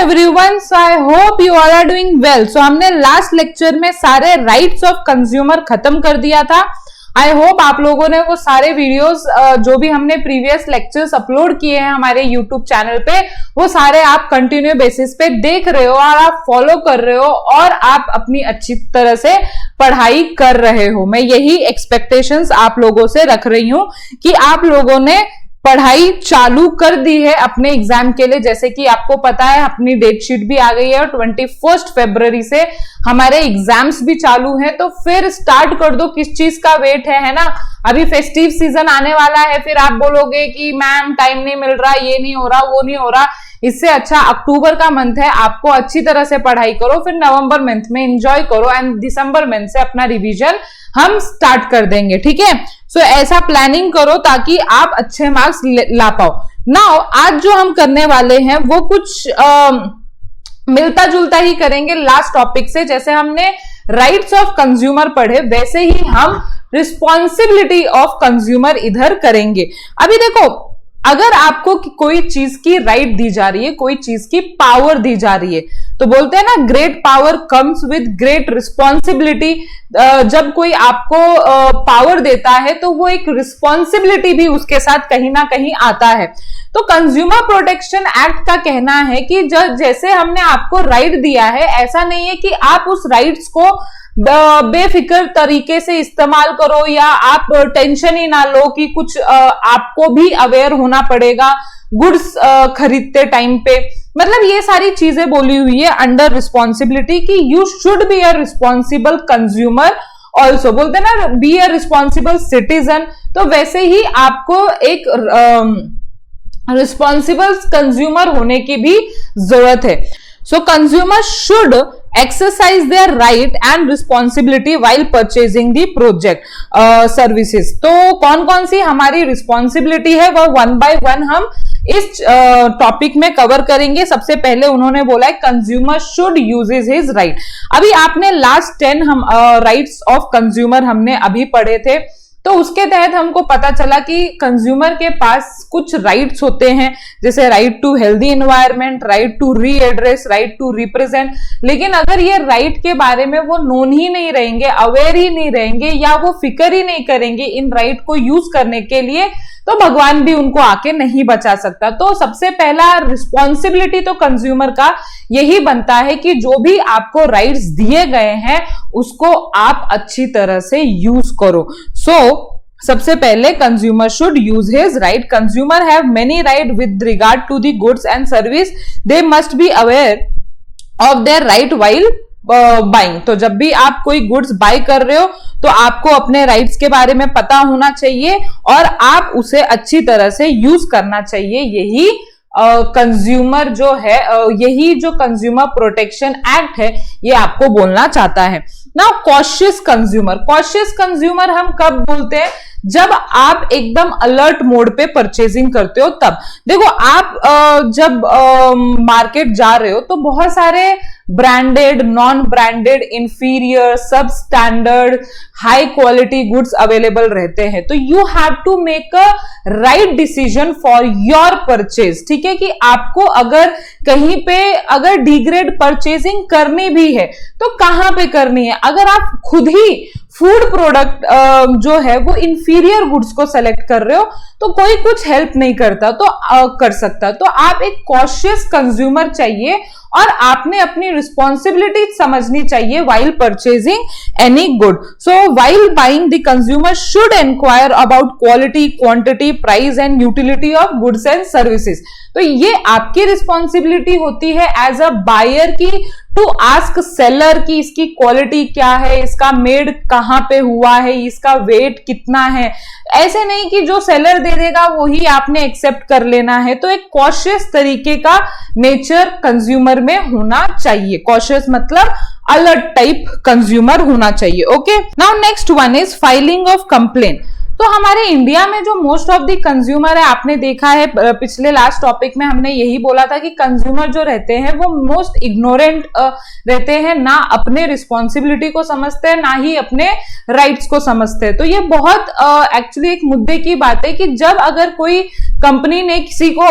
everyone, so I hope you all are doing well. So हमने last lecture में सारे rights of consumer खत्म कर दिया था. आई होप आप लोगों ने वो सारे वीडियोस जो भी हमने प्रीवियस लेक्चर्स अपलोड किए हैं हमारे यूट्यूब चैनल पे, वो सारे आप कंटिन्यू बेसिस पे देख रहे हो और आप फॉलो कर रहे हो और आप अपनी अच्छी तरह से पढ़ाई कर रहे हो. मैं यही एक्सपेक्टेशंस आप लोगों से रख रही हूं कि आप लोगों ने पढ़ाई चालू कर दी है अपने एग्जाम के लिए. जैसे कि आपको पता है अपनी डेट शीट भी आ गई है और 21 फरवरी से हमारे एग्जाम्स भी चालू हैं. तो फिर स्टार्ट कर दो. किस चीज का वेट है ना. अभी फेस्टिव सीजन आने वाला है, फिर आप बोलोगे कि मैम टाइम नहीं मिल रहा, ये नहीं हो रहा, वो नहीं हो रहा. इससे अच्छा अक्टूबर का मंथ है, आपको अच्छी तरह से पढ़ाई करो, फिर नवंबर मंथ में एंजॉय करो एंड दिसंबर मंथ से अपना रिवीजन हम स्टार्ट कर देंगे. ठीक है. सो ऐसा प्लानिंग करो ताकि आप अच्छे मार्क्स ला पाओ. नाउ आज जो हम करने वाले हैं वो कुछ मिलता जुलता ही करेंगे लास्ट टॉपिक से. जैसे हमने राइट्स ऑफ कंज्यूमर पढ़े, वैसे ही हम रिस्पॉन्सिबिलिटी ऑफ कंज्यूमर इधर करेंगे. अभी देखो, अगर आपको कोई चीज की राइट दी जा रही है, कोई चीज की पावर दी जा रही है, तो बोलते हैं ना great power comes with great responsibility. जब कोई आपको पावर देता है तो वो एक रिस्पॉन्सिबिलिटी भी उसके साथ कहीं ना कहीं आता है. तो कंज्यूमर प्रोटेक्शन एक्ट का कहना है कि जैसे हमने आपको राइट दिया है, ऐसा नहीं है कि आप उस राइट्स को बेफिक्र तरीके से इस्तेमाल करो या आप टेंशन ही ना लो कि कुछ आपको भी अवेयर होना पड़ेगा गुड्स खरीदते टाइम पे. मतलब ये सारी चीजें बोली हुई है अंडर रिस्पॉन्सिबिलिटी कि you should be a responsible consumer also. बोलते ना बी अ रिस्पॉन्सिबल सिटीजन. तो वैसे ही आपको एक रिस्पॉन्सिबल कंज्यूमर होने की भी जरूरत है. सो consumer should exercise their right and responsibility while purchasing the project services. तो कौन कौन सी हमारी रिस्पॉन्सिबिलिटी है वो वन बाय वन हम इस टॉपिक में कवर करेंगे. सबसे पहले उन्होंने बोला है consumer should uses his right. अभी आपने लास्ट 10 हम राइट्स ऑफ कंज्यूमर हमने अभी पढ़े थे, तो उसके तहत हमको पता चला कि कंज्यूमर के पास कुछ राइट्स होते हैं, जैसे right to healthy environment, right to redress, right to represent. लेकिन अगर ये राइट के बारे में वो नोन ही नहीं रहेंगे, अवेयर ही नहीं रहेंगे या वो फिक्र ही नहीं करेंगे इन राइट को यूज करने के लिए, तो भगवान भी उनको आके नहीं बचा सकता. तो सबसे पहला रिस्पॉन्सिबिलिटी तो कंज्यूमर का यही बनता है कि जो भी आपको राइट्स दिए गए हैं उसको आप अच्छी तरह से यूज करो. सबसे पहले consumer should use his right. Consumer have many right with regard to the goods and service. They must be aware of their right while buying. तो जब भी आप कोई गुड्स बाय कर रहे हो तो आपको अपने राइट्स के बारे में पता होना चाहिए और आप उसे अच्छी तरह से यूज करना चाहिए. यही कंज्यूमर जो है, यही जो कंज्यूमर प्रोटेक्शन एक्ट है ये आपको बोलना चाहता है. Now cautious consumer. Cautious consumer हम कब बोलते हैं? जब आप एकदम अलर्ट मोड पे परचेजिंग करते हो तब. देखो आप जब मार्केट जा रहे हो तो बहुत सारे branded, non branded, inferior, substandard, high quality goods available रहते हैं. तो you have to make a right decision for your purchase. ठीक है कि आपको अगर कहीं पे अगर डिग्रेड परचेजिंग करनी भी है तो कहां पे करनी है. अगर आप खुद ही फूड प्रोडक्ट जो है वो इंफीरियर गुड्स को सेलेक्ट कर रहे हो तो कोई कुछ हेल्प नहीं करता तो कर सकता. तो आप एक कॉशियस कंज्यूमर चाहिए और आपने अपनी रिस्पॉन्सिबिलिटी समझनी चाहिए while purchasing any good. So while buying, the consumer should inquire about quality, quantity, price and utility of goods and services. तो ये आपकी रिस्पॉन्सिबिलिटी होती है एज अ बायर की टू आस्क सेलर की इसकी क्वालिटी क्या है, इसका मेड कहां पे हुआ है, इसका वेट कितना है. ऐसे नहीं कि जो सेलर दे देगा वही आपने एक्सेप्ट कर लेना है. तो एक कॉशियस तरीके का नेचर कंज्यूमर में होना चाहिए. कॉशियस मतलब अलर्ट टाइप कंज्यूमर होना चाहिए. Okay. Now next one is filing of complain. तो हमारे इंडिया में जो मोस्ट ऑफ द कंज्यूमर है, आपने देखा है पिछले लास्ट टॉपिक में हमने यही बोला था कि कंज्यूमर जो रहते हैं वो मोस्ट इग्नोरेंट रहते हैं, ना अपने रिस्पॉन्सिबिलिटी को समझते हैं ना ही अपने राइट्स को समझते हैं. तो ये बहुत एक्चुअली एक मुद्दे की बात है कि जब अगर कोई कंपनी ने किसी को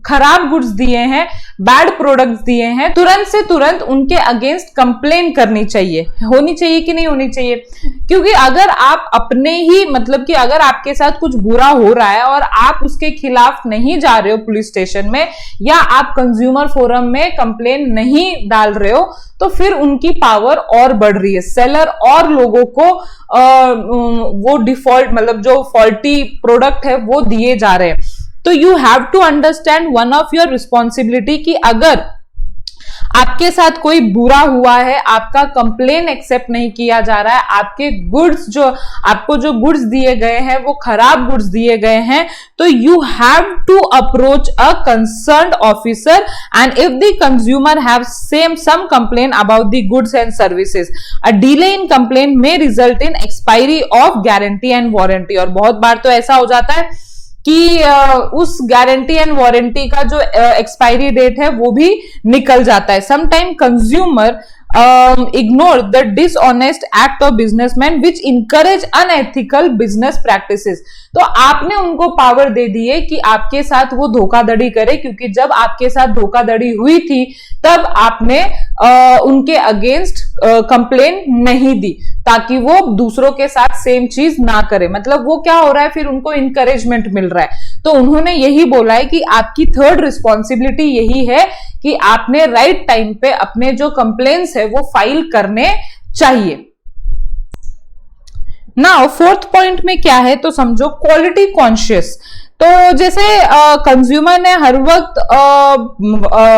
खराब गुड्स दिए हैं, बैड प्रोडक्ट्स दिए हैं, तुरंत से तुरंत उनके अगेंस्ट कंप्लेन करनी चाहिए, होनी चाहिए कि नहीं होनी चाहिए? क्योंकि अगर आप अपने ही मतलब कि अगर आपके साथ कुछ बुरा हो रहा है और आप उसके खिलाफ नहीं जा रहे हो पुलिस स्टेशन में, या आप कंज्यूमर फोरम में कंप्लेन नहीं डाल रहे हो, तो फिर उनकी पावर और बढ़ रही है। सेलर और लोगों को वो डिफॉल्ट मतलब जो फॉल्टी प्रोडक्ट है वो दिए जा रहे हैं। तो you have to understand one of your responsibility कि अगर आपके साथ कोई बुरा हुआ है, आपका कंप्लेन एक्सेप्ट नहीं किया जा रहा है, आपके गुड्स आपको जो गुड्स दिए गए हैं वो खराब गुड्स दिए गए हैं, तो you have to approach a concerned officer and if the consumer have some complain about the goods and services, a delay in complain may result in expiry of guarantee and warranty. और बहुत बार तो ऐसा हो जाता है कि उस guarantee and warranty का जो एक्सपायरी डेट है वो भी निकल जाता है। Sometime consumer ignore the dishonest act of businessmen which encourage unethical business practices। तो आपने उनको पावर दे दी है कि आपके साथ वो धोखाधड़ी करे, क्योंकि जब आपके साथ धोखाधड़ी हुई थी तब आपने उनके अगेंस्ट कंप्लेन नहीं दी ताकि वो दूसरों के साथ सेम चीज ना करे। मतलब वो क्या हो रहा है, फिर उनको इंकरेजमेंट मिल रहा है। तो उन्होंने यही बोला है कि आपकी थर्ड रिस्पॉन्सिबिलिटी यही है कि आपने राइट टाइम पे अपने जो कंप्लेंट्स है वो फाइल करने चाहिए। नाउ फोर्थ पॉइंट में क्या है तो समझो क्वालिटी कॉन्शियस। तो जैसे कंज्यूमर ने हर वक्त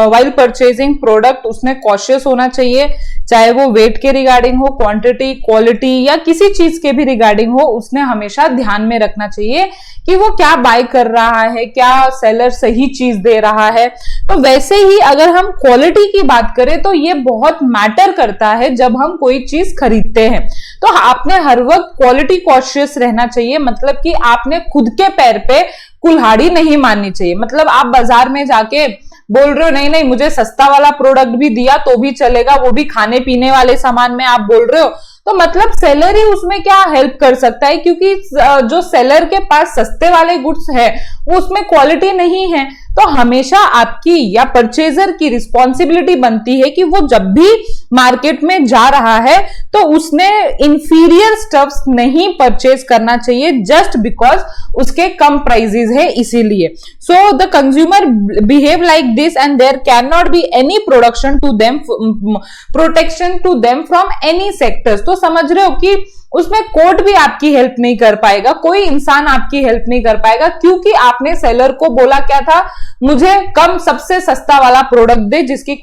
वाइल परचेजिंग प्रोडक्ट उसने कॉशियस होना चाहिए, चाहे वो वेट के रिगार्डिंग हो, क्वांटिटी, क्वालिटी या किसी चीज के भी रिगार्डिंग हो, उसने हमेशा ध्यान में रखना चाहिए कि वो क्या बाय कर रहा है, क्या सेलर सही चीज दे रहा है। तो वैसे ही अगर हम क्वालिटी की बात करें तो ये बहुत मैटर करता है जब हम कोई चीज खरीदते हैं। तो आपने हर वक्त क्वालिटी कॉशियस रहना चाहिए, मतलब कि आपने खुद के पैर पे कुल्हाड़ी नहीं माननी चाहिए। मतलब आप बाजार में जाके बोल रहे हो नहीं नहीं मुझे सस्ता वाला प्रोडक्ट भी दिया तो भी चलेगा, वो भी खाने पीने वाले सामान में आप बोल रहे हो, तो मतलब सेलर ही उसमें क्या हेल्प कर सकता है, क्योंकि जो सेलर के पास सस्ते वाले गुड्स है वो उसमें क्वालिटी नहीं है। तो हमेशा आपकी या परचेजर की रिस्पॉन्सिबिलिटी बनती है कि वो जब भी मार्केट में जा रहा है तो उसने इंफीरियर स्टफ्स नहीं परचेज करना चाहिए जस्ट बिकॉज उसके कम प्राइजेस है इसीलिए। So the consumer behave like this and there can not be any production to them, protection to them from any sectors. तो समझ रहे हो कि उसमें कोर्ट भी आपकी हेल्प नहीं कर पाएगा, कोई इंसान आपकी हेल्प नहीं कर पाएगा, क्योंकि आपने सेलर को बोला क्या था, मुझे कम सबसे सस्ता वाला प्रोडक्ट दे जिसकी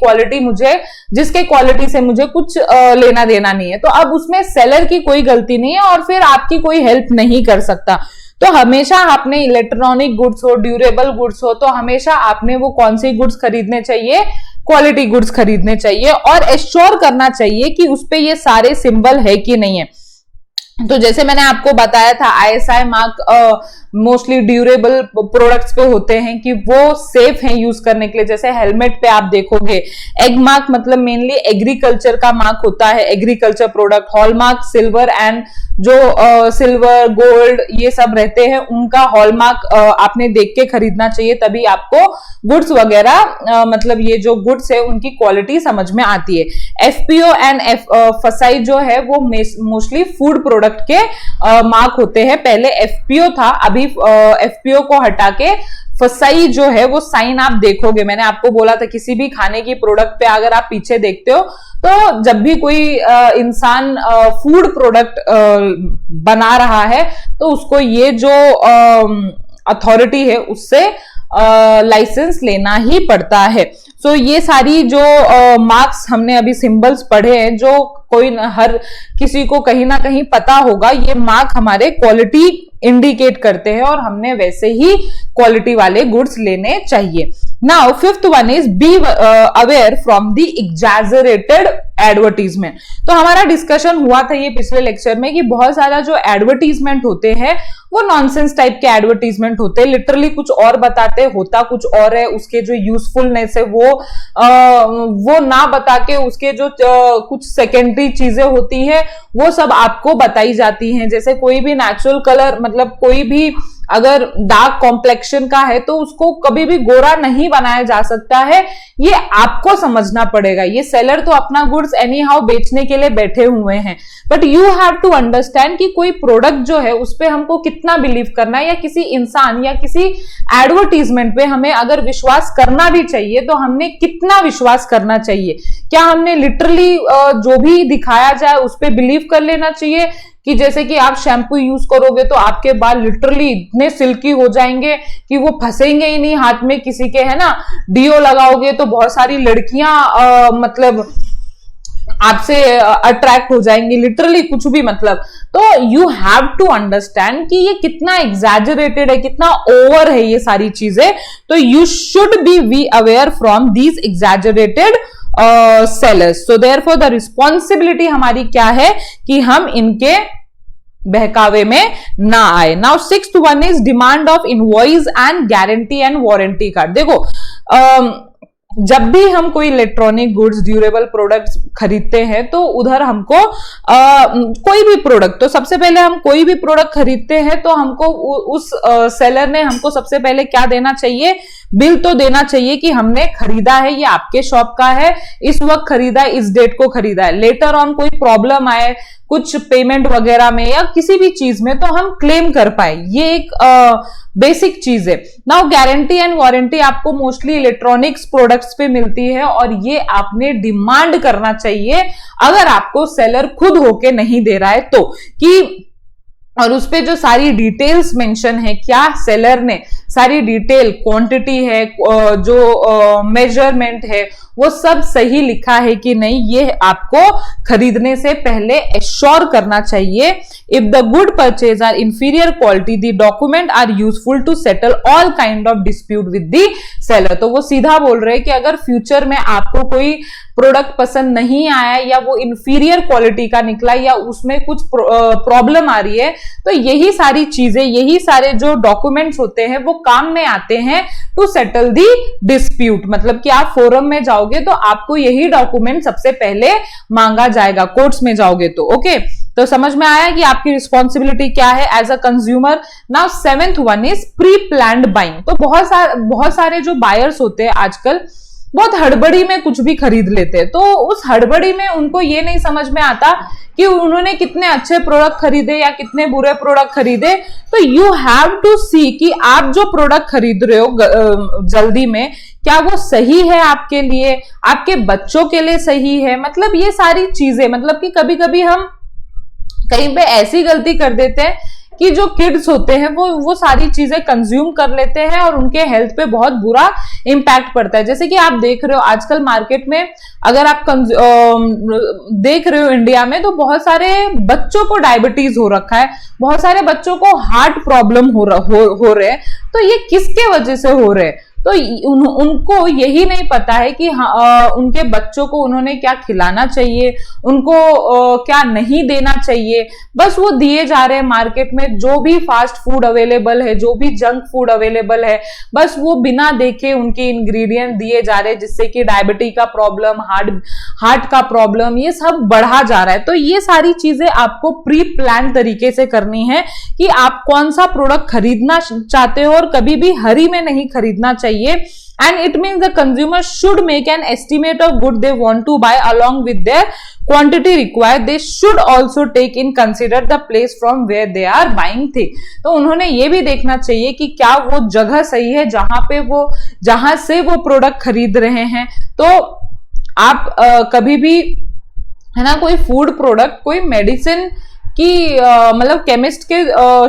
क्वालिटी से मुझे कुछ लेना देना नहीं है। तो अब उसमें सेलर की कोई गलती नहीं है और फिर आपकी कोई हेल्प नहीं कर सकता। तो हमेशा आपने इलेक्ट्रॉनिक गुड्स हो, ड्यूरेबल गुड्स हो, तो हमेशा आपने वो कौन सी गुड्स खरीदने चाहिए, क्वालिटी गुड्स खरीदने चाहिए और एश्योर करना चाहिए कि उस पे ये सारे सिंबल है कि नहीं है। तो जैसे मैंने आपको बताया था ISI mark mostly durable products पे होते हैं कि वो सेफ हैं यूज करने के लिए। जैसे हेलमेट पे आप देखोगे एग मार्क मतलब मेनली एग्रीकल्चर का मार्क होता है, agriculture product. Hallmark silver and जो सिल्वर गोल्ड ये सब रहते हैं उनका हॉलमार्क आपने देख के खरीदना चाहिए, तभी आपको गुड्स वगैरह मतलब ये जो गुड्स है उनकी क्वालिटी समझ में आती है। FPO एंड FSI जो है वो मोस्टली फूड प्रोडक्ट के मार्क होते हैं। पहले FPO था, अभी FPO को हटा के FSI जो है वो साइन आप देखोगे। मैंने आपको बोला था किसी भी खाने की प्रोडक्ट पे अगर आप पीछे देखते हो तो जब भी कोई इंसान फूड प्रोडक्ट बना रहा है तो उसको ये जो अथॉरिटी है उससे लाइसेंस लेना ही पड़ता है। सो ये सारी जो मार्क्स हमने अभी सिंबल्स पढ़े हैं, जो कोई हर किसी को कहीं ना कहीं पता होगा, ये मार्क हमारे क्वालिटी इंडिकेट करते हैं और हमने वैसे ही क्वालिटी वाले गुड्स लेने चाहिए। Now fifth one is be aware from the exaggerated advertisement. तो हमारा डिस्कशन हुआ था ये पिछले लेक्चर में कि बहुत सारा जो एडवर्टीजमेंट होते हैं वो नॉनसेंस टाइप के एडवर्टीजमेंट होते हैं, लिटरली कुछ और बताते होता कुछ और है, उसके जो यूजफुलनेस है वो ना बता के उसके जो कुछ सेकेंडरी चीजें होती है वो सब आपको बताई जाती हैं। जैसे कोई भी नेचुरल कलर मतलब कोई भी अगर डार्क कॉम्प्लेक्शन का है तो उसको कभी भी गोरा नहीं बनाया जा सकता है, ये आपको समझना पड़ेगा। ये सेलर तो अपना गुड्स एनी हाउ बेचने के लिए बैठे हुए हैं, but you have to understand कि कोई प्रोडक्ट जो है उस पर हमको कितना बिलीव करना है, या किसी इंसान या किसी एडवर्टीजमेंट पे हमें अगर विश्वास करना भी चाहिए तो हमने कितना विश्वास करना चाहिए। क्या हमने लिटरली जो भी दिखाया जाए उस पर बिलीव कर लेना चाहिए कि जैसे कि आप शैम्पू यूज करोगे तो आपके बाल लिटरली इतने सिल्की हो जाएंगे कि वो फंसेंगे ही नहीं हाथ में किसी के, है ना। डीओ लगाओगे तो बहुत सारी लड़कियां मतलब आपसे अट्रैक्ट हो जाएंगी, लिटरली कुछ भी मतलब। तो यू हैव टू अंडरस्टैंड कि ये कितना एग्जैजरेटेड है, कितना ओवर है ये सारी चीजें। तो you should be aware from these exaggerated sellers. So therefore the responsibility हमारी क्या है कि हम इनके बहकावे में ना आए। Now 6th one is demand of invoice and guarantee and warranty card. देखो जब भी हम कोई इलेक्ट्रॉनिक गुड्स, ड्यूरेबल प्रोडक्ट्स खरीदते हैं तो उधर हमको कोई भी प्रोडक्ट, तो सबसे पहले हम कोई भी प्रोडक्ट खरीदते हैं तो हमको उस सेलर ने हमको सबसे पहले क्या देना चाहिए, बिल तो देना चाहिए कि हमने खरीदा है, ये आपके शॉप का है, इस वक्त खरीदा है, इस डेट को खरीदा है। लेटर ऑन कोई प्रॉब्लम आए कुछ पेमेंट वगैरह में या किसी भी चीज में तो हम क्लेम कर पाए, ये एक बेसिक चीज है। नाउ गारंटी एंड वारंटी आपको मोस्टली इलेक्ट्रॉनिक्स प्रोडक्ट्स पे मिलती है और ये आपने डिमांड करना चाहिए अगर आपको सेलर खुद होके नहीं दे रहा है तो, कि और उस पे जो सारी डिटेल्स मेंशन है, क्या सेलर ने सारी डिटेल, क्वांटिटी है, जो मेजरमेंट है, वो सब सही लिखा है कि नहीं, ये आपको खरीदने से पहले एश्योर करना चाहिए। If the good purchase are inferior quality the document are useful to settle all kind of dispute with the seller. तो वो सीधा बोल रहे हैं कि अगर फ्यूचर में आपको कोई प्रोडक्ट पसंद नहीं आया या वो इंफीरियर क्वालिटी का निकला या उसमें कुछ प्रॉब्लम आ रही है, तो यही सारी चीजें, यही सारे जो डॉक्यूमेंट्स होते हैं वो काम में आते हैं टू सेटल दी डिस्प्यूट। मतलब कि आप फोरम में जाओगे तो आपको यही डॉक्यूमेंट सबसे पहले मांगा जाएगा, कोर्ट्स में जाओगे तो। ओके, तो समझ में आया कि आपकी रिस्पॉन्सिबिलिटी क्या है as a consumer. Now 7th one is pre planned buying. तो बहुत सारे जो बायर्स होते हैं आजकल बहुत हड़बड़ी में कुछ भी खरीद लेते हैं, तो उस हड़बड़ी में उनको ये नहीं समझ में आता कि उन्होंने कितने अच्छे प्रोडक्ट खरीदे या कितने बुरे प्रोडक्ट खरीदे। तो यू हैव टू सी कि आप जो प्रोडक्ट खरीद रहे हो जल्दी में, क्या वो सही है आपके लिए, आपके बच्चों के लिए सही है। मतलब ये सारी चीजें, मतलब कि कभी कभी हम कहीं पे ऐसी गलती कर देते हैं कि जो किड्स होते हैं वो सारी चीजें कंज्यूम कर लेते हैं और उनके हेल्थ पे बहुत बुरा इंपैक्ट पड़ता है। जैसे कि आप देख रहे हो आजकल मार्केट में, अगर आप देख रहे हो इंडिया में, तो बहुत सारे बच्चों को डायबिटीज हो रखा है, बहुत सारे बच्चों को हार्ट प्रॉब्लम हो रहे हैं। तो ये किसके वजह से हो रहे हैं? तो उनको यही नहीं पता है कि उनके बच्चों को उन्होंने क्या खिलाना चाहिए, उनको क्या नहीं देना चाहिए। बस वो दिए जा रहे हैं मार्केट में जो भी फास्ट फूड अवेलेबल है, जो भी जंक फूड अवेलेबल है, बस वो बिना देखे उनके इंग्रेडिएंट दिए जा रहे हैं, जिससे कि डायबिटीज का प्रॉब्लम, हार्ट का प्रॉब्लम, ये सब बढ़ा जा रहा है। तो ये सारी चीजें आपको प्री प्लान तरीके से करनी है कि आप कौन सा प्रोडक्ट खरीदना चाहते हो, और कभी भी हरी में नहीं खरीदना चाहिए। And it means the consumer should make an estimate of good they want to buy along with their quantity required. They should also take in consider the place from where they are buying things. तो उन्होंने ये भी देखना चाहिए कि क्या वो जगह सही है जहां से वो प्रोडक्ट खरीद रहे हैं। तो आप कभी भी, है ना, कोई फूड प्रोडक्ट, कोई मेडिसिन कि मतलब केमिस्ट के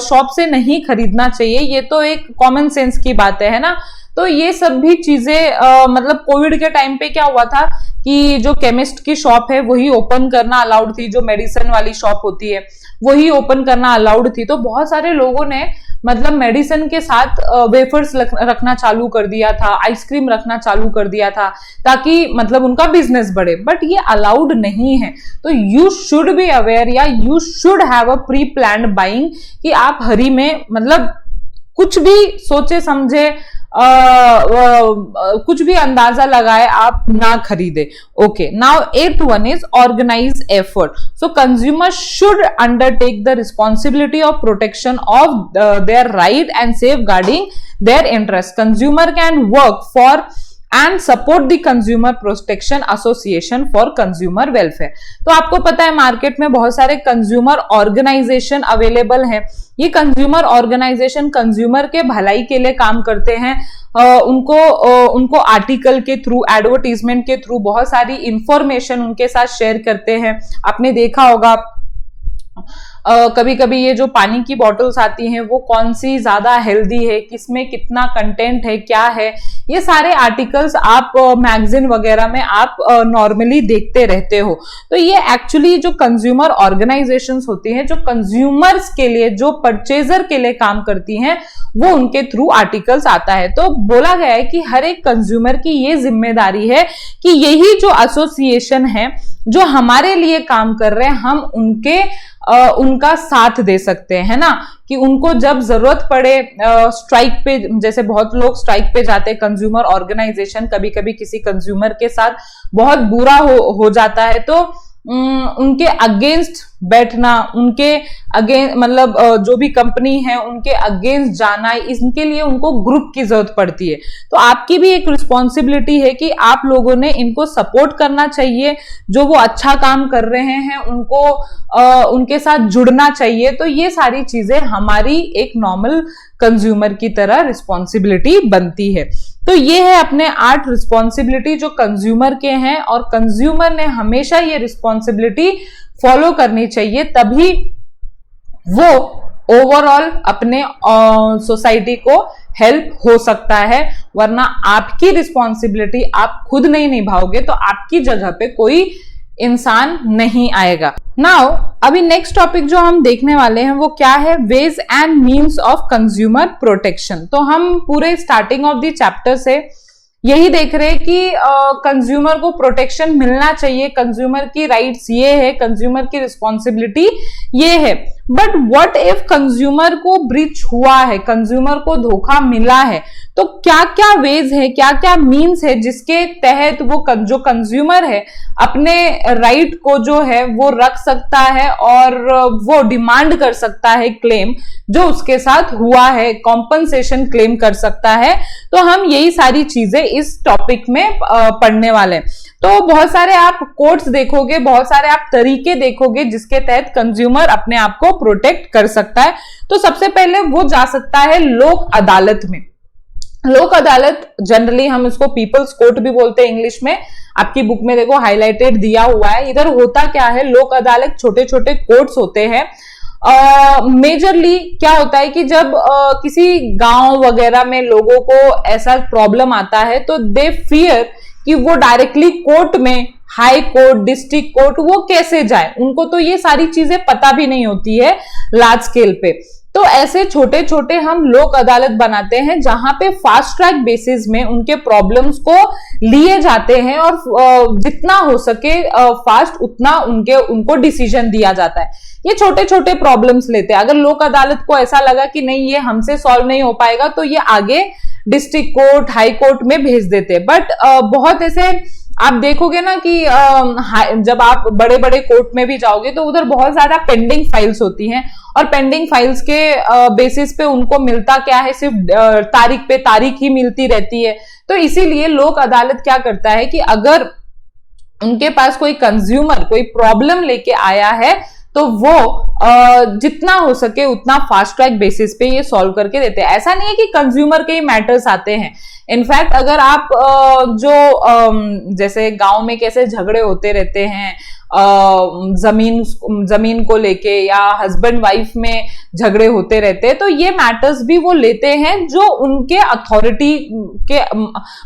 शॉप से नहीं खरीदना चाहिए। ये तो एक कॉमन सेंस की बात है ना। तो ये सब भी चीजें मतलब कोविड के टाइम पे क्या हुआ था कि जो केमिस्ट की शॉप है वही ओपन करना अलाउड थी, जो मेडिसिन वाली शॉप होती है वही ओपन करना अलाउड थी। तो बहुत सारे लोगों ने मतलब मेडिसिन के साथ वेफर्स रखना चालू कर दिया था, आइसक्रीम रखना चालू कर दिया था, ताकि मतलब उनका बिजनेस बढ़े, बट ये अलाउड नहीं है। तो यू शुड बी अवेयर या you should have a pre planned buying कि आप हरी में मतलब कुछ भी सोचे समझे कुछ भी अंदाजा लगाए आप ना खरीदे। Okay, now 8th one is organize effort. So consumers should undertake the responsibility of protection of their right and safeguarding their interest. Consumer can work for and support the consumer protection association for consumer welfare. तो आपको पता है market में बहुत सारे consumer organisation available हैं। ये consumer organisation consumer के भलाई के लिए काम करते हैं। उनको आर्टिकल के थ्रू, एडवर्टीजमेंट के थ्रू बहुत सारी इंफॉर्मेशन उनके साथ शेयर करते हैं। आपने देखा होगा कभी कभी ये जो पानी की बॉटल्स आती हैं वो कौन सी ज्यादा हेल्दी है, किसमें कितना कंटेंट है, क्या है, ये सारे आर्टिकल्स आप मैगजीन वगैरह में आप नॉर्मली देखते रहते हो। तो ये एक्चुअली जो कंज्यूमर ऑर्गेनाइजेशंस होती हैं, जो कंज्यूमर्स के लिए, जो परचेजर के लिए काम करती हैं, वो उनके थ्रू आर्टिकल्स आता है। तो बोला गया है कि हर एक कंज्यूमर की ये जिम्मेदारी है कि यही जो एसोसिएशन है जो हमारे लिए काम कर रहे हैं, हम उनका साथ दे सकते हैं ना, कि उनको जब जरूरत पड़े स्ट्राइक पे, जैसे बहुत लोग स्ट्राइक पे जाते हैं कंज्यूमर ऑर्गेनाइजेशन, कभी कभी किसी कंज्यूमर के साथ बहुत बुरा हो जाता है तो उनके अगेंस्ट बैठना, उनके अगेंस्ट मतलब जो भी कंपनी है उनके अगेंस्ट जाना, इनके लिए उनको ग्रुप की जरूरत पड़ती है। तो आपकी भी एक रिस्पॉन्सिबिलिटी है कि आप लोगों ने इनको सपोर्ट करना चाहिए, जो वो अच्छा काम कर रहे हैं उनको उनके साथ जुड़ना चाहिए। तो ये सारी चीजें हमारी एक नॉर्मल कंज्यूमर की तरह रिस्पॉन्सिबिलिटी बनती है। तो ये है अपने 8 रिस्पॉन्सिबिलिटी जो कंज्यूमर के हैं, और कंज्यूमर ने हमेशा ये रिस्पॉन्सिबिलिटी फॉलो करनी चाहिए, तभी वो ओवरऑल अपने सोसाइटी को हेल्प हो सकता है। वरना आपकी रिस्पॉन्सिबिलिटी आप खुद नहीं निभाओगे तो आपकी जगह पे कोई इंसान नहीं आएगा। नाउ अभी नेक्स्ट टॉपिक जो हम देखने वाले हैं वो क्या है, ways and means of consumer protection. तो हम पूरे स्टार्टिंग ऑफ द चैप्टर से यही देख रहे हैं कि कंज्यूमर को प्रोटेक्शन मिलना चाहिए, कंज्यूमर की राइट्स ये है, कंज्यूमर की रिस्पॉन्सिबिलिटी ये है। बट व्हाट इफ कंज्यूमर को ब्रीच हुआ है, कंज्यूमर को धोखा मिला है, तो क्या क्या वेज है, क्या क्या मीन्स है जिसके तहत वो जो कंज्यूमर है अपने राइट को जो है वो रख सकता है और वो डिमांड कर सकता है क्लेम जो उसके साथ हुआ है, कॉम्पनसेशन क्लेम कर सकता है। तो हम यही सारी चीजें इस टॉपिक में पढ़ने वाले हैं। तो बहुत सारे आप कोड्स देखोगे, बहुत सारे आप तरीके देखोगे जिसके तहत कंज्यूमर अपने आप को प्रोटेक्ट कर सकता है। तो सबसे पहले वो जा सकता है लोक अदालत में। लोक अदालत जनरली हम इसको पीपल्स कोर्ट भी बोलते हैं इंग्लिश में। आपकी बुक में देखो हाईलाइटेड दिया हुआ है। इधर होता क्या है, लोक अदालत छोटे छोटे कोर्ट्स होते हैं। मेजरली क्या होता है कि जब किसी गांव वगैरह में लोगों को ऐसा प्रॉब्लम आता है तो दे फियर कि वो डायरेक्टली कोर्ट में, हाई कोर्ट, डिस्ट्रिक्ट कोर्ट, वो कैसे जाए, उनको तो ये सारी चीजें पता भी नहीं होती है लार्ज स्केल पे। तो ऐसे छोटे छोटे हम लोक अदालत बनाते हैं जहां पे फास्ट ट्रैक बेसिस में उनके प्रॉब्लम्स को लिए जाते हैं और जितना हो सके फास्ट उतना उनको डिसीजन दिया जाता है। ये छोटे छोटे प्रॉब्लम्स लेते हैं। अगर लोक अदालत को ऐसा लगा कि नहीं ये हमसे सॉल्व नहीं हो पाएगा तो ये आगे डिस्ट्रिक्ट कोर्ट, हाई कोर्ट में भेज देते हैं। बट बहुत ऐसे आप देखोगे ना कि जब आप बड़े बड़े कोर्ट में भी जाओगे तो उधर बहुत ज्यादा पेंडिंग फाइल्स होती हैं और पेंडिंग फाइल्स के बेसिस पे उनको मिलता क्या है, सिर्फ तारीख पे तारीख ही मिलती रहती है। तो इसीलिए लोक अदालत क्या करता है कि अगर उनके पास कोई कंज्यूमर कोई प्रॉब्लम लेके आया है तो वो जितना हो सके उतना फास्ट ट्रैक बेसिस पे ये सॉल्व करके देते हैं। ऐसा नहीं है कि कंज्यूमर के ही मैटर्स आते हैं। इनफैक्ट अगर आप जैसे गांव में कैसे झगड़े होते रहते हैं जमीन को लेके या हस्बैंड वाइफ में झगड़े होते रहते हैं, तो ये मैटर्स भी वो लेते हैं जो उनके अथॉरिटी के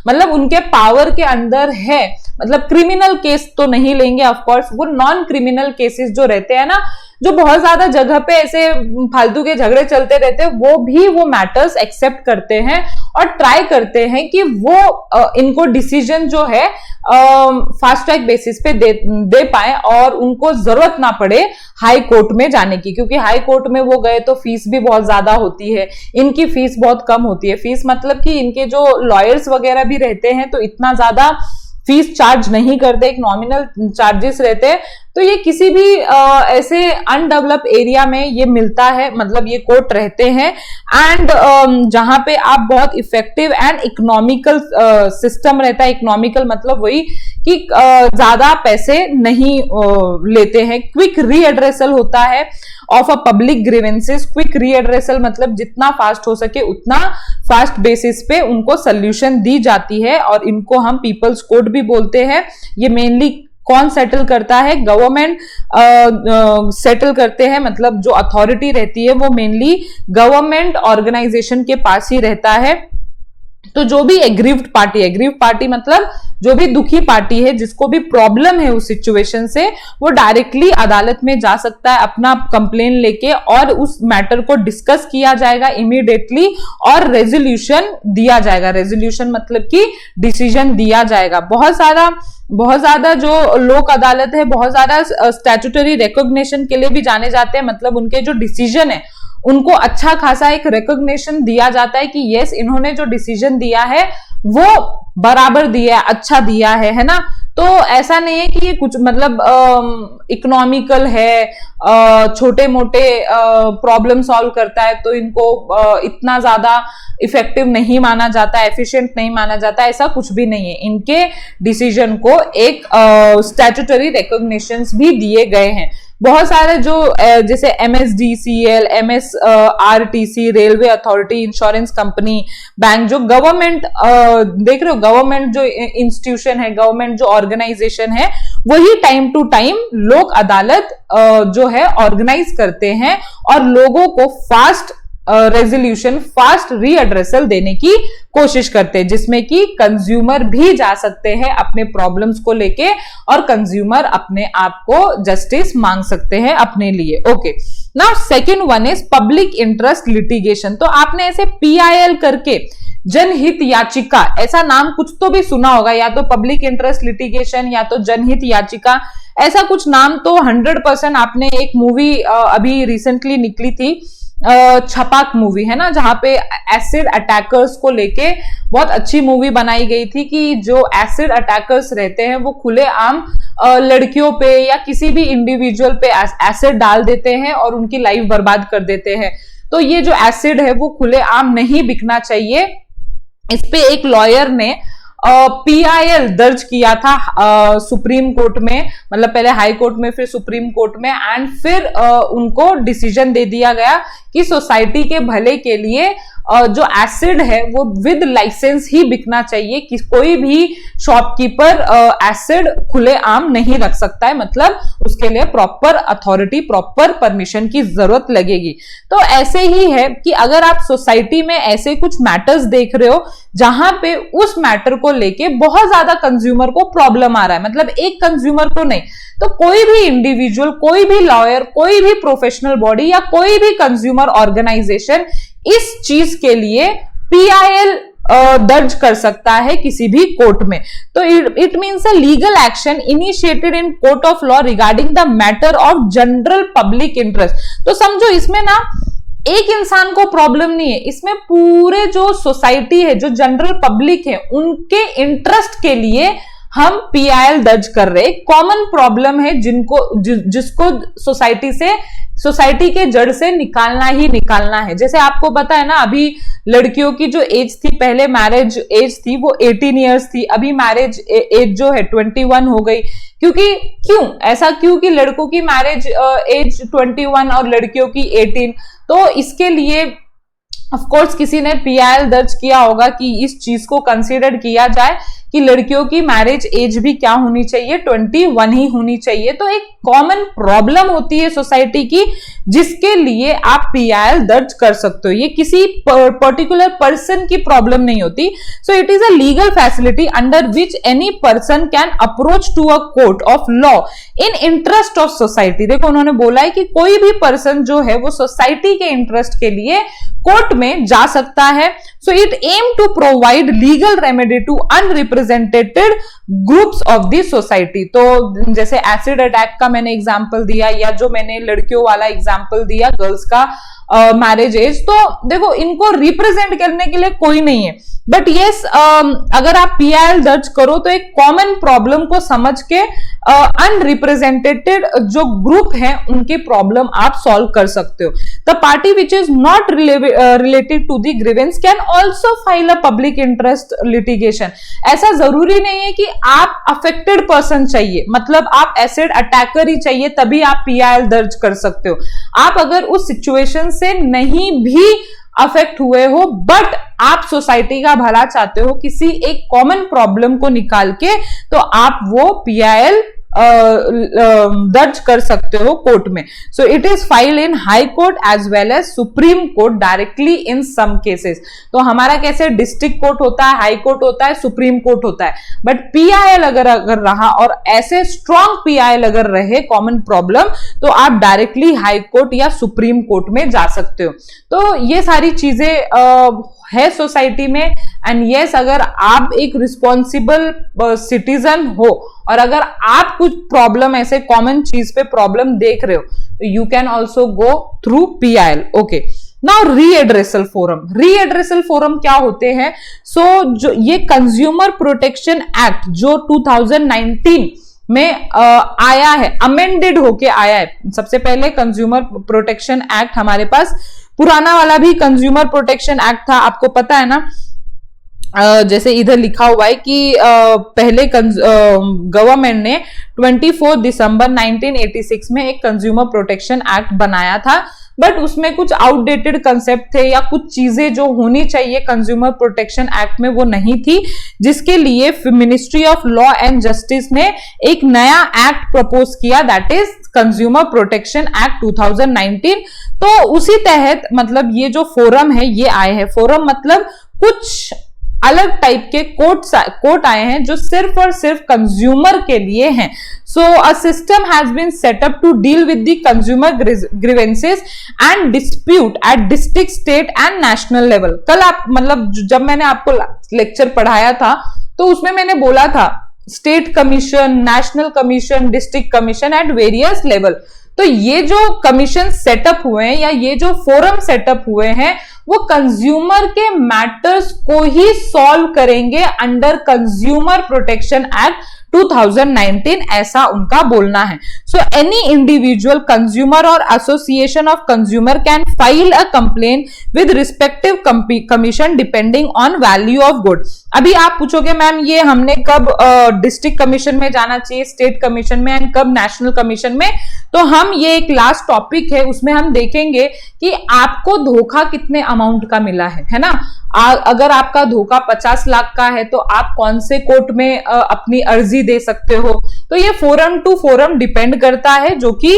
मतलब उनके पावर के अंदर है। मतलब क्रिमिनल केस तो नहीं लेंगे ऑफ कोर्स, वो नॉन क्रिमिनल केसेस जो रहते हैं ना, जो बहुत ज्यादा जगह पे ऐसे फालतू के झगड़े चलते रहते हैं, वो भी वो मैटर्स एक्सेप्ट करते हैं और ट्राई करते हैं कि वो इनको डिसीजन जो है फास्ट ट्रैक बेसिस पे दे पाए और उनको जरूरत ना पड़े हाई कोर्ट में जाने की, क्योंकि हाई कोर्ट में वो गए तो फीस भी बहुत ज्यादा होती है, इनकी फीस बहुत कम होती है। फीस मतलब कि इनके जो लॉयर्स वगैरह भी रहते हैं तो इतना ज्यादा फीस चार्ज नहीं करते, एक नॉमिनल चार्जेस रहते हैं। तो ये किसी भी ऐसे अनडेवलप एरिया में ये मिलता है, मतलब ये कोर्ट रहते हैं, एंड जहां पे आप बहुत इफेक्टिव एंड इकोनॉमिकल सिस्टम रहता है। इकोनॉमिकल मतलब वही कि ज्यादा पैसे नहीं लेते हैं। क्विक रीएड्रेसल होता है of a public grievances. Quick redressal मतलब जितना फास्ट हो सके उतना फास्ट बेसिस पे उनको सोल्यूशन दी जाती है, और इनको हम पीपल्स कोर्ट भी बोलते हैं। ये मेनली कौन सेटल करता है? गवर्नमेंट सेटल करते हैं, मतलब जो अथॉरिटी रहती है वो मेनली गवर्नमेंट ऑर्गेनाइजेशन के पास ही रहता है। तो जो भी एग्रीव्ड पार्टी मतलब जो भी दुखी पार्टी है, जिसको भी प्रॉब्लम है उस सिचुएशन से, वो डायरेक्टली अदालत में जा सकता है अपना कंप्लेन लेके, और उस मैटर को डिस्कस किया जाएगा इमीडिएटली और रेजोल्यूशन दिया जाएगा। रेजोल्यूशन मतलब कि डिसीजन दिया जाएगा। बहुत ज्यादा जो लोक अदालत है बहुत ज्यादा स्टैट्यूटरी रिकॉग्निशन के लिए भी जाने जाते हैं, मतलब उनके जो डिसीजन है उनको अच्छा खासा एक रिकॉग्निशन दिया जाता है कि यस, इन्होंने जो डिसीजन दिया है वो बराबर दिया है, अच्छा दिया है ना। तो ऐसा नहीं है कि ये कुछ मतलब इकोनॉमिकल है, छोटे मोटे प्रॉब्लम सॉल्व करता है तो इनको इतना ज्यादा इफेक्टिव नहीं माना जाता, एफिशिएंट नहीं माना जाता, ऐसा कुछ भी नहीं है। इनके डिसीजन को एक स्टैट्यूटरी रिकॉग्निशंस भी दिए गए हैं। बहुत सारे जो जैसे MSDCL, MSRTC, railway authority, insurance company, bank, जो गवर्नमेंट देख रहे हो, गवर्नमेंट जो इंस्टीट्यूशन है, गवर्नमेंट जो ऑर्गेनाइजेशन है, वही टाइम टू टाइम लोक अदालत जो है ऑर्गेनाइज करते हैं और लोगों को फास्ट रेजोल्यूशन, फास्ट रीएड्रेसल देने की कोशिश करते हैं, जिसमें कि कंज्यूमर भी जा सकते हैं अपने प्रॉब्लम्स को लेके, और कंज्यूमर अपने आप को जस्टिस मांग सकते हैं अपने लिए। Okay, now second one is public interest litigation. तो आपने ऐसे PIL करके जनहित याचिका, ऐसा नाम कुछ तो भी सुना होगा, या तो पब्लिक इंटरेस्ट लिटिगेशन या तो जनहित याचिका, ऐसा कुछ नाम तो 100% आपने एक मूवी अभी रिसेंटली निकली थी, छपाक मूवी है ना, जहां पे एसिड अटैकर्स को लेके बहुत अच्छी मूवी बनाई गई थी कि जो एसिड अटैकर्स रहते हैं वो खुलेआम लड़कियों पे या किसी भी इंडिविजुअल पे एसिड डाल देते हैं और उनकी लाइफ बर्बाद कर देते हैं। तो ये जो एसिड है वो खुलेआम नहीं बिकना चाहिए। इस पे एक लॉयर ने PIL दर्ज किया था सुप्रीम कोर्ट में, मतलब पहले हाई कोर्ट में फिर सुप्रीम कोर्ट में, एंड फिर उनको डिसीजन दे दिया गया कि सोसाइटी के भले के लिए जो एसिड है वो विद लाइसेंस ही बिकना चाहिए, कि कोई भी शॉपकीपर एसिड खुलेआम नहीं रख सकता है, मतलब उसके लिए प्रॉपर अथॉरिटी, प्रॉपर परमिशन की जरूरत लगेगी। तो ऐसे ही है कि अगर आप सोसाइटी में ऐसे कुछ मैटर्स देख रहे हो जहां पे उस मैटर को लेके बहुत ज्यादा कंज्यूमर को प्रॉब्लम आ रहा है, मतलब एक कंज्यूमर को नहीं, तो कोई भी इंडिविजुअल, कोई भी लॉयर, कोई भी प्रोफेशनल बॉडी या कोई भी कंज्यूमर ऑर्गेनाइजेशन इस चीज के लिए PIL दर्ज कर सकता है किसी भी कोर्ट में। तो it means a legal action initiated in court of law regarding the matter of general public interest. तो समझो इसमें ना एक इंसान को प्रॉब्लम नहीं है, इसमें पूरे जो सोसाइटी है, जो जनरल पब्लिक है, उनके इंटरेस्ट के लिए हम PIL दर्ज कर रहे। कॉमन प्रॉब्लम है जिसको सोसाइटी के जड़ से निकालना ही निकालना है। जैसे आपको पता है ना, अभी लड़कियों की जो एज थी, पहले मैरिज एज थी वो 18 इयर्स थी, अभी मैरिज एज जो है 21 हो गई। क्यों ऐसा, क्योंकि लड़कों की मैरिज एज 21 और लड़कियों की 18। तो इसके लिए ऑफ कोर्स किसी ने PIL दर्ज किया होगा कि इस चीज को कंसीडर किया जाए कि लड़कियों की मैरिज एज भी क्या होनी चाहिए, 21 ही होनी चाहिए। तो एक कॉमन प्रॉब्लम होती है सोसाइटी की, जिसके लिए आप PIL दर्ज कर सकते हो। ये किसी पर्टिकुलर पर्सन की प्रॉब्लम नहीं होती। So it is a legal facility under which any person can approach to a court of law in interest of society. देखो उन्होंने बोला है कि कोई भी पर्सन जो है वो सोसाइटी के इंटरेस्ट के लिए कोर्ट में जा सकता है। So it aim to provide legal remedy to unrepresented groups of the society. तो जैसे एसिड अटैक का मैंने एग्जांपल दिया, या जो मैंने लड़कियों वाला एग्जांपल दिया गर्ल्स का मैरिज एज, तो देखो इनको रिप्रेजेंट करने के लिए कोई नहीं है। बट यस, अगर आप PIL दर्ज करो तो एक कॉमन प्रॉब्लम को समझ के अनरिप्रेजेंटेटेड जो ग्रुप है उनकी प्रॉब्लम आप सॉल्व कर सकते हो। The party which is not related to the grievance can also file a public interest litigation. ऐसा जरूरी नहीं है कि आप अफेक्टेड पर्सन चाहिए, मतलब आप एसिड अटैकर ही चाहिए तभी आप PIL दर्ज कर सकते हो। आप अगर उस सिचुएशन से नहीं भी अफेक्ट हुए हो, बट आप सोसाइटी का भला चाहते हो किसी एक कॉमन प्रॉब्लम को निकाल के, तो आप वो PIL दर्ज कर सकते हो कोर्ट में। So it is file in high court as well as supreme court directly in some cases. तो हमारा कैसे डिस्ट्रिक्ट कोर्ट होता है, हाई कोर्ट होता है, सुप्रीम कोर्ट होता है, बट PIL अगर रहा और ऐसे स्ट्रॉन्ग PIL अगर रहे कॉमन प्रॉब्लम, तो आप डायरेक्टली हाई कोर्ट या सुप्रीम कोर्ट में जा सकते हो। तो ये सारी चीजें है सोसाइटी में। एंड यस, अगर आप एक रिस्पॉन्सिबल सिटीजन हो और अगर आप कुछ प्रॉब्लम ऐसे कॉमन चीज पे प्रॉब्लम देख रहे हो, तो you can also go through PIL। Okay, now redressal forum. Redressal forum क्या होते हैं? जो ये कंज्यूमर प्रोटेक्शन एक्ट जो 2019 में आया है, अमेंडेड होके आया है। सबसे पहले कंज्यूमर प्रोटेक्शन एक्ट हमारे पास, पुराना वाला भी कंज्यूमर प्रोटेक्शन एक्ट था, आपको पता है ना। जैसे इधर लिखा हुआ है कि पहले गवर्नमेंट ने 24 दिसंबर 1986 में एक कंज्यूमर प्रोटेक्शन एक्ट बनाया था, बट उसमें कुछ आउटडेटेड कंसेप्ट थे या कुछ चीजें जो होनी चाहिए कंज्यूमर प्रोटेक्शन एक्ट में वो नहीं थी, जिसके लिए ministry of law and justice ने एक नया एक्ट प्रपोज किया, that is consumer protection act 2019। तो उसी तहत मतलब ये जो फोरम है ये आए हैं। फोरम मतलब कुछ अलग टाइप के कोर्ट आए हैं जो सिर्फ और सिर्फ कंज्यूमर के लिए हैं। So a system has been set up to deal with the consumer grievances and dispute at district, state and national level. कल आप मतलब जब मैंने आपको लेक्चर पढ़ाया था तो उसमें मैंने बोला था state commission, national commission, district commission at various level. तो ये जो कमीशन सेटअप हुए हैं या ये जो फोरम सेटअप हुए हैं वो कंज्यूमर के मैटर्स को ही सॉल्व करेंगे अंडर कंज्यूमर प्रोटेक्शन एक्ट 2019, ऐसा उनका बोलना है। सो एनी इंडिविजुअल कंज्यूमर और association of consumer can file a complain with respective commission depending on value of good. अभी आप पूछोगे मैम ये हमने कब डिस्ट्रिक्ट कमीशन में जाना चाहिए, स्टेट कमीशन में एंड कब नेशनल कमीशन में? तो हम ये एक लास्ट टॉपिक है उसमें हम देखेंगे कि आपको धोखा कितने अमाउंट का मिला है ना। अगर आपका धोखा 50 लाख का है तो आप कौन से कोर्ट में अपनी अर्जी दे सकते हो। तो ये फोरम टू फोरम डिपेंड करता है, जो कि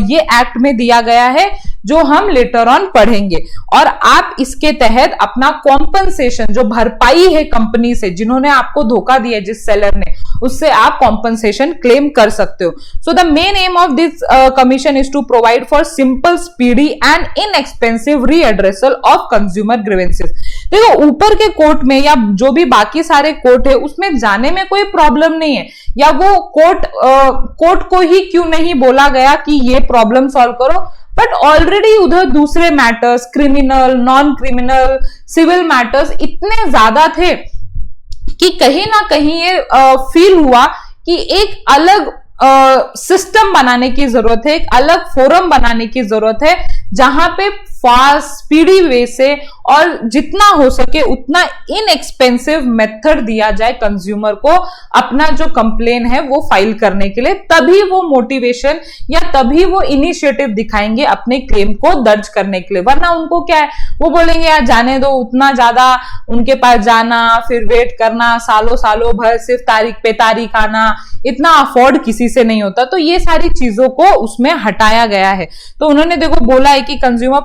ये एक्ट में दिया गया है जो हम लेटर ऑन पढ़ेंगे। और आप इसके तहत अपना कॉम्पनसेशन जो भरपाई है कंपनी से जिन्होंने आपको धोखा दिया, जिस सेलर ने, उससे आप कॉम्पनसेशन क्लेम कर सकते हो। So the main aim of this commission is to provide for simple, speedy and inexpensive redressal of consumer grievances. देखो ऊपर के कोर्ट में या जो भी बाकी सारे कोर्ट है उसमें जाने में कोई प्रॉब्लम नहीं है, या वो कोर्ट को ही क्यों नहीं बोला गया कि ये प्रॉब्लम सॉल्व करो, बट ऑलरेडी उधर दूसरे matters, criminal, non criminal, civil matters इतने ज्यादा थे कि कहीं ना कहीं ये फील हुआ कि एक अलग सिस्टम बनाने की जरूरत है, एक अलग फोरम बनाने की जरूरत है जहां पे फास्ट स्पीडी वे से और जितना हो सके उतना इनएक्सपेंसिव मेथड दिया जाए कंज्यूमर को अपना जो कंप्लेन है वो फाइल करने के लिए, तभी वो मोटिवेशन या तभी वो इनिशिएटिव दिखाएंगे अपने क्लेम को दर्ज करने के लिए। वरना उनको क्या है, वो बोलेंगे यार जाने दो, उतना ज्यादा उनके पास जाना, फिर वेट करना सालों सालों भर, सिर्फ तारीख पे तारीख आना, इतना अफोर्ड किसी से नहीं होता। तो ये सारी चीजों को उसमें हटाया गया है। तो उन्होंने देखो बोला है कि कंज्यूमर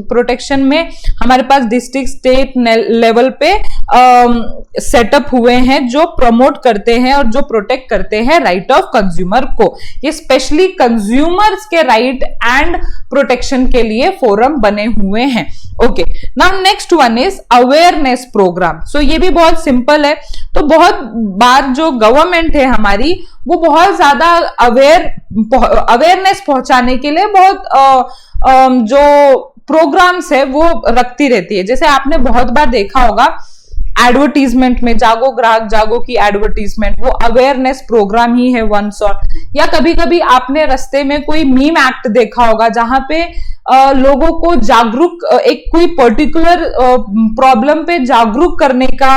प्रोटेक्शन में हमारे पास डिस्ट्रिक्ट स्टेट लेवल पे सेटअप हुए हैं जो प्रमोट करते हैं और जो प्रोटेक्ट करते हैं राइट ऑफ कंज्यूमर को। ये स्पेशली कंज्यूमर्स के राइट एंड प्रोटेक्शन के लिए फोरम बने हुए हैं। Okay, now next one is awareness programme. सो ये भी बहुत सिंपल है। तो बहुत बार जो गवर्नमेंट है हमारी वो बहुत ज्यादा अवेयरनेस पहुंचाने के लिए बहुत जो प्रोग्राम्स है वो रखती रहती है। जैसे आपने बहुत बार देखा होगा एडवर्टीजमेंट में, जागो ग्राहक जागो की एडवर्टीजमेंट, वो अवेयरनेस प्रोग्राम ही है वन सॉर्ट। या कभी कभी आपने रास्ते में कोई मीम एक्ट देखा होगा जहां पे लोगों को जागरूक, एक कोई पर्टिकुलर प्रॉब्लम पे जागरूक करने का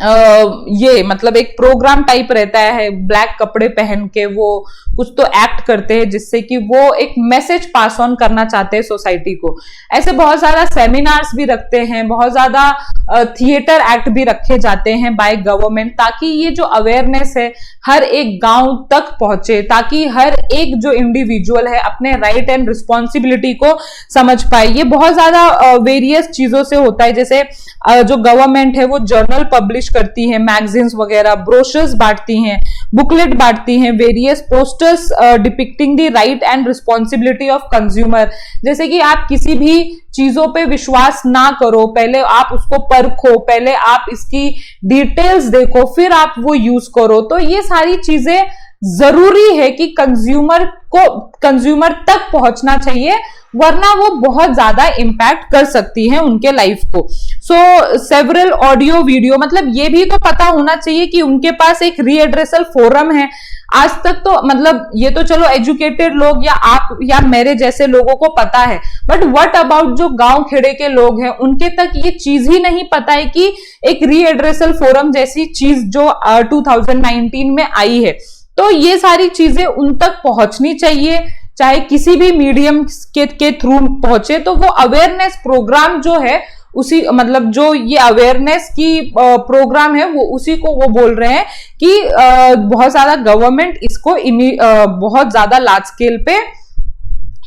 ये मतलब एक प्रोग्राम टाइप रहता है। ब्लैक कपड़े पहन के वो कुछ तो एक्ट करते हैं जिससे कि वो एक मैसेज पास ऑन करना चाहते हैं सोसाइटी को। ऐसे बहुत ज्यादा सेमिनार्स भी रखते हैं, बहुत ज्यादा थिएटर एक्ट भी रखे जाते हैं बाय गवर्नमेंट, ताकि ये जो अवेयरनेस है हर एक गांव तक पहुंचे, ताकि हर एक जो इंडिविजुअल है अपने राइट एंड रिस्पॉन्सिबिलिटी को समझ पाए। ये बहुत ज्यादा वेरियस चीजों से होता है। जैसे जो गवर्नमेंट है वो जर्नल पब्लिश करती है, मैगजीन्स वगैरह, ब्रोशर्स बांटती हैं, बुकलेट बांटती हैं, various posters depicting the right and responsibility of consumer. जैसे कि आप किसी भी चीजों पे विश्वास ना करो, पहले आप उसको परखो, पहले आप इसकी डिटेल्स देखो, फिर आप वो यूज करो। तो ये सारी चीजें जरूरी है कि कंज्यूमर तक पहुंचना चाहिए, वरना वो बहुत ज्यादा इंपैक्ट कर सकती है उनके लाइफ को। सो सेवरल ऑडियो वीडियो, मतलब ये भी तो पता होना चाहिए कि उनके पास एक रीएड्रेसल फोरम है। आज तक तो मतलब ये तो चलो एजुकेटेड लोग या आप या मेरे जैसे लोगों को पता है, बट व्हाट अबाउट जो गांव खेड़े के लोग हैं, उनके तक ये चीज ही नहीं पता है कि एक रीएड्रेसल फोरम जैसी चीज जो 2019 में आई है। तो ये सारी चीजें उन तक पहुंचनी चाहिए, चाहे किसी भी मीडियम के थ्रू पहुंचे। तो वो अवेयरनेस प्रोग्राम जो है उसी मतलब जो ये अवेयरनेस की प्रोग्राम है वो उसी को वो बोल रहे हैं कि बहुत ज्यादा गवर्नमेंट इसको बहुत ज्यादा लार्ज स्केल पे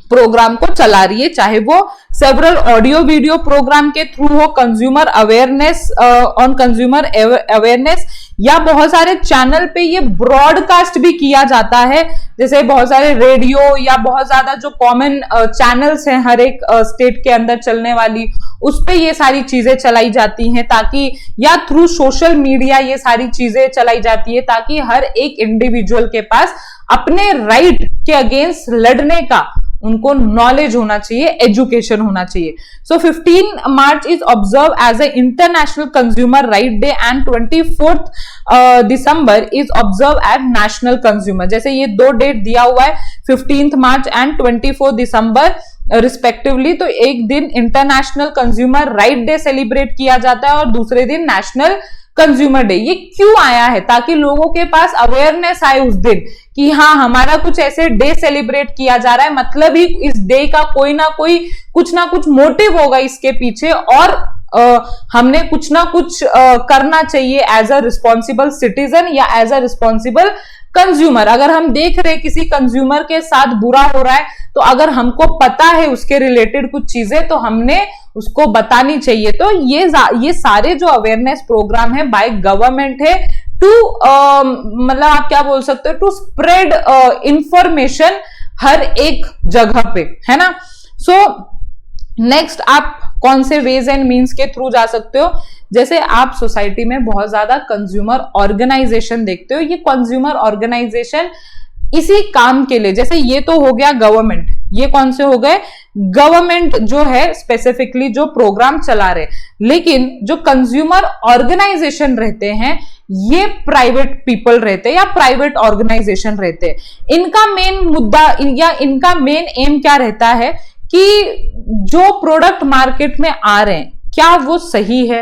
प्रोग्राम को चला रही है, चाहे वो सेवरल ऑडियो वीडियो प्रोग्राम के थ्रू हो, consumer awareness on consumer awareness, या बहुत सारे चैनल पे ये ब्रॉडकास्ट भी किया जाता है। जैसे बहुत सारे रेडियो या बहुत ज्यादा जो कॉमन चैनल्स हैं हर एक स्टेट के अंदर चलने वाली, उस पे ये सारी चीजें चलाई जाती हैं, ताकि या थ्रू सोशल मीडिया ये सारी चीजें चलाई जाती है, ताकि हर एक इंडिविजुअल के पास अपने राइट के अगेंस्ट लड़ने का उनको नॉलेज होना चाहिए, एजुकेशन होना चाहिए। So 15 March is observe as a international consumer right day and 24 December is observe as national consumer. जैसे ये दो डेट दिया हुआ है 15 मार्च एंड 24 दिसंबर रिस्पेक्टिवली, तो एक दिन international consumer right day celebrate किया जाता है और दूसरे दिन नेशनल कंज्यूमर डे। ये क्यों आया है? ताकि लोगों के पास अवेयरनेस आए उस दिन कि हाँ हमारा कुछ ऐसे डे सेलिब्रेट किया जा रहा है, मतलब ही इस डे का कोई ना कोई कुछ ना कुछ मोटिव होगा इसके पीछे, और हमने कुछ ना कुछ करना चाहिए एज अ रिस्पॉन्सिबल सिटीजन या एज अ रिस्पॉन्सिबल कंज्यूमर। अगर हम देख रहे किसी कंज्यूमर के साथ बुरा हो रहा है, तो अगर हमको पता है उसके रिलेटेड कुछ चीजें, तो हमने उसको बतानी चाहिए। तो ये सारे जो अवेयरनेस प्रोग्राम है बाय गवर्नमेंट है टू मतलब आप क्या बोल सकते हो, टू स्प्रेड इंफॉर्मेशन हर एक जगह पे, है ना। सो नेक्स्ट आप कौन से वेज एंड मीन्स के थ्रू जा सकते हो? जैसे आप सोसाइटी में बहुत ज्यादा कंज्यूमर ऑर्गेनाइजेशन देखते हो, ये कंज्यूमर ऑर्गेनाइजेशन इसी काम के लिए, जैसे ये तो हो गया गवर्नमेंट, ये कौन से हो गए गवर्नमेंट जो है स्पेसिफिकली जो प्रोग्राम चला रहे, लेकिन जो कंज्यूमर ऑर्गेनाइजेशन रहते हैं ये प्राइवेट पीपल रहते हैं या प्राइवेट ऑर्गेनाइजेशन रहते हैं। इनका मेन मुद्दा या इनका मेन एम क्या रहता है कि जो प्रोडक्ट मार्केट में आ रहे हैं क्या वो सही है,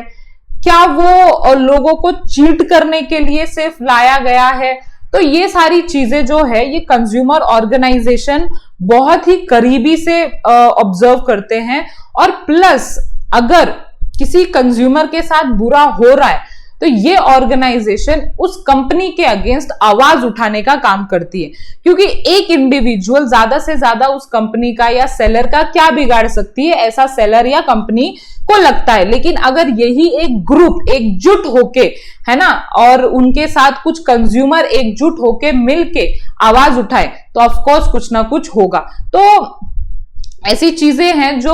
क्या वो लोगों को चीट करने के लिए सिर्फ लाया गया है। तो ये सारी चीजें जो है ये कंज्यूमर ऑर्गेनाइजेशन बहुत ही करीबी से ऑब्जर्व करते हैं। और प्लस अगर किसी कंज्यूमर के साथ बुरा हो रहा है तो ये ऑर्गेनाइजेशन उस कंपनी के अगेंस्ट आवाज उठाने का काम करती है, क्योंकि एक इंडिविजुअल ज्यादा से ज्यादा उस कंपनी का या सेलर का क्या बिगाड़ सकती है, ऐसा सेलर या कंपनी को लगता है। लेकिन अगर यही एक ग्रुप एकजुट होके, है ना, और उनके साथ कुछ कंज्यूमर एकजुट होके मिलके आवाज उठाए तो ऑफ कोर्स कुछ ना कुछ होगा। तो ऐसी चीजें हैं जो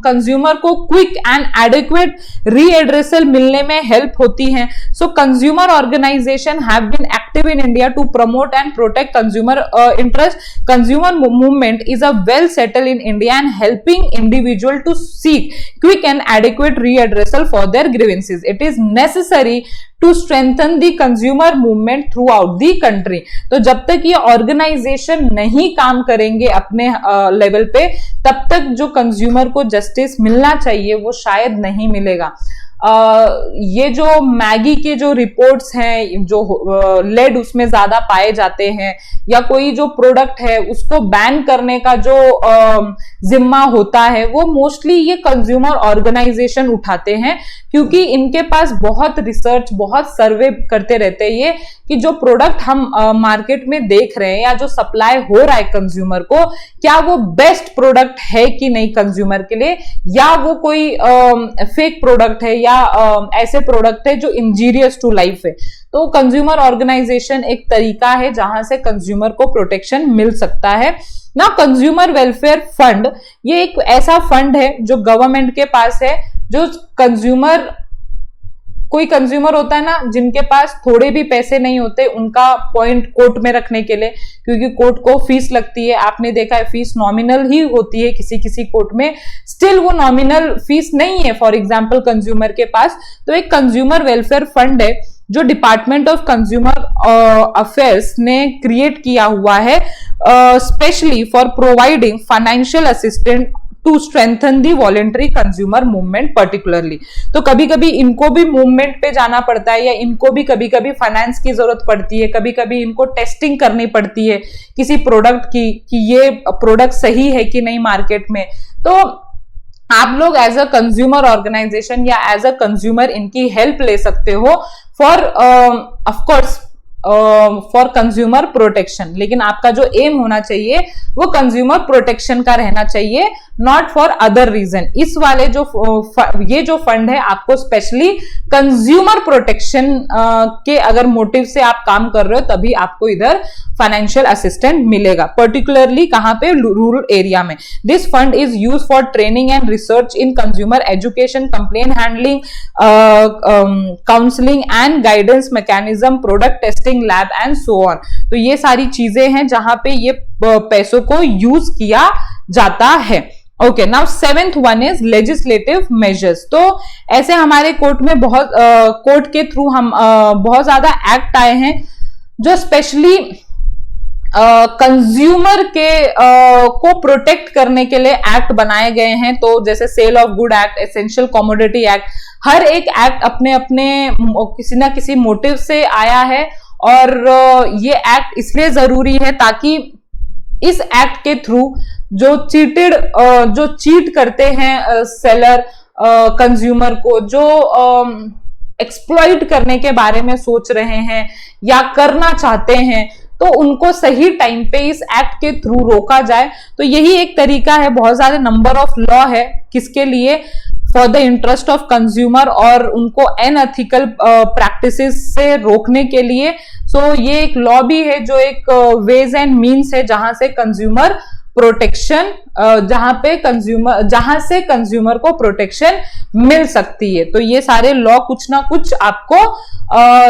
कंज्यूमर को क्विक एंड एडिक्वेट रीएड्रेसल मिलने में हेल्प होती हैं। So consumer organisation have been active in India to promote and protect consumer interest. Consumer movement is a well settle in India and helping individual to seek quick and adequate redressal for their grievances. It is necessary to strengthen the consumer movement throughout the country. तो जब तक ये organisation नहीं काम करेंगे अपने level पे, तब तक जो कंज्यूमर को जस्टिस मिलना चाहिए वो शायद नहीं मिलेगा। ये जो मैगी के जो रिपोर्ट्स हैं, जो लेड उसमें ज्यादा पाए जाते हैं, या कोई जो प्रोडक्ट है उसको बैन करने का जो जिम्मा होता है, वो मोस्टली ये कंज्यूमर ऑर्गेनाइजेशन उठाते हैं, क्योंकि इनके पास बहुत रिसर्च, बहुत सर्वे करते रहते हैं ये कि जो प्रोडक्ट हम मार्केट में देख रहे हैं या जो सप्लाई हो रहा है कंज्यूमर को, क्या वो बेस्ट प्रोडक्ट है कि नहीं कंज्यूमर के लिए, या वो कोई फेक प्रोडक्ट है, या ऐसे प्रोडक्ट है जो इंजीरियस टू लाइफ है। तो कंज्यूमर ऑर्गेनाइजेशन एक तरीका है जहां से कंज्यूमर को प्रोटेक्शन मिल सकता है ना। कंज्यूमर वेलफेयर फंड, ये एक ऐसा फंड है जो गवर्नमेंट के पास है, जो कंज्यूमर, कोई कंज्यूमर होता है ना जिनके पास थोड़े भी पैसे नहीं होते, उनका पॉइंट कोर्ट में रखने के लिए, क्योंकि कोर्ट को फीस लगती है, आपने देखा है फीस नॉमिनल ही होती है किसी किसी कोर्ट में, स्टिल वो नॉमिनल फीस नहीं है फॉर एग्जांपल कंज्यूमर के पास। तो एक कंज्यूमर वेलफेयर फंड है जो डिपार्टमेंट ऑफ कंज्यूमर अफेयर्स ने क्रिएट किया हुआ है, specially for providing financial assistant to strengthen the voluntary consumer movement particularly. तो कभी कभी इनको भी मूवमेंट पे जाना पड़ता है, या इनको भी कभी कभी फाइनेंस की जरूरत पड़ती है, कभी कभी इनको टेस्टिंग करनी पड़ती है किसी प्रोडक्ट की कि ये प्रोडक्ट सही है कि नहीं मार्केट में। तो आप लोग एज अ कंज्यूमर ऑर्गेनाइजेशन या एज अ कंज्यूमर इनकी हेल्प ले सकते हो for of course for consumer protection. लेकिन आपका जो एम होना चाहिए वो कंज्यूमर प्रोटेक्शन का रहना चाहिए, नॉट फॉर अदर रीजन। इस वाले जो ये जो फंड है आपको स्पेशली कंज्यूमर प्रोटेक्शन के अगर मोटिव से आप काम कर रहे हो तभी आपको इधर फाइनेंशियल असिस्टेंट मिलेगा, पर्टिकुलरली कहां पे, रूरल एरिया में। This fund is use for training and research in consumer education, complaint handling, counselling and guidance mechanism, product testing lab and so on. तो ये सारी चीजें हैं जहां पे ये पैसों को यूज किया जाता है। Okay, now seventh one is legislative measures. तो ऐसे हमारे कोर्ट में बहुत कोर्ट के थ्रू हम बहुत ज्यादा एक्ट आए हैं जो स्पेशली कंज्यूमर के को प्रोटेक्ट करने के लिए एक्ट बनाए गए हैं। तो जैसे sale of good act, essential commodity act, हर एक एक्ट अपने अपने किसी ना किसी मोटिव से आया है, और ये एक्ट इसलिए जरूरी है ताकि इस एक्ट के थ्रू जो चीट करते हैं सेलर कंज्यूमर को, जो एक्सप्लॉइट करने के बारे में सोच रहे हैं या करना चाहते हैं, तो उनको सही टाइम पे इस एक्ट के थ्रू रोका जाए। तो यही एक तरीका है, बहुत सारे नंबर ऑफ लॉ है किसके लिए, for the interest of consumer, और उनको अनएथिकल प्रैक्टिसेस से रोकने के लिए। सो ये एक लॉ भी है जो एक वेज एंड मीन्स है जहां से कंज्यूमर प्रोटेक्शन, जहां से कंज्यूमर को प्रोटेक्शन मिल सकती है। तो ये सारे लॉ कुछ ना कुछ आपको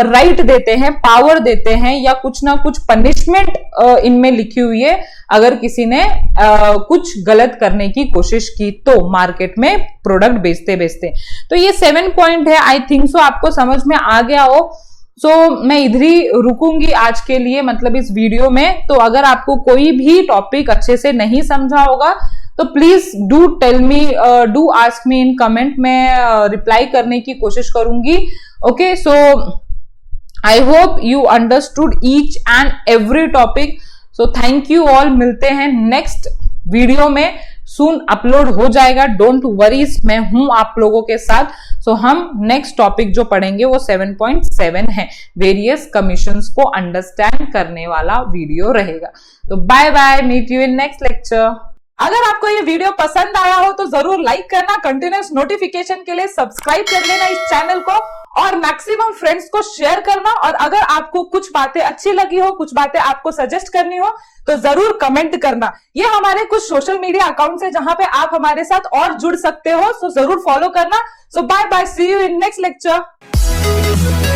राइट देते हैं, पावर देते हैं, या कुछ ना कुछ पनिशमेंट इनमें लिखी हुई है अगर किसी ने कुछ गलत करने की कोशिश की तो मार्केट में प्रोडक्ट बेचते बेचते। तो ये 7 पॉइंट है, आई थिंक सो आपको समझ में आ गया हो। मैं इधर ही रुकूंगी आज के लिए, मतलब इस वीडियो में। तो अगर आपको कोई भी टॉपिक अच्छे से नहीं समझा होगा तो please do tell me, do ask me in comment, मैं रिप्लाई करने की कोशिश करूंगी। Okay, so I hope you understood each and every topic. So thank you all, मिलते हैं नेक्स्ट वीडियो में, सून अपलोड हो जाएगा, डोंट वरीज, मैं हूं आप लोगों के साथ। सो हम नेक्स्ट टॉपिक जो पढ़ेंगे वो 7.7 है, वेरियस कमीशंस को अंडरस्टैंड करने वाला वीडियो रहेगा। तो bye bye, meet you in next lecture. अगर आपको ये वीडियो पसंद आया हो तो जरूर लाइक करना, कंटिन्यूस नोटिफिकेशन के लिए सब्सक्राइब कर लेना इस चैनल को, और मैक्सिमम फ्रेंड्स को शेयर करना। और अगर आपको कुछ बातें अच्छी लगी हो, कुछ बातें आपको सजेस्ट करनी हो तो जरूर कमेंट करना। ये हमारे कुछ सोशल मीडिया अकाउंट्स है जहां पे आप हमारे साथ और जुड़ सकते हो, सो जरूर फॉलो करना। So bye bye, see you in next lecture.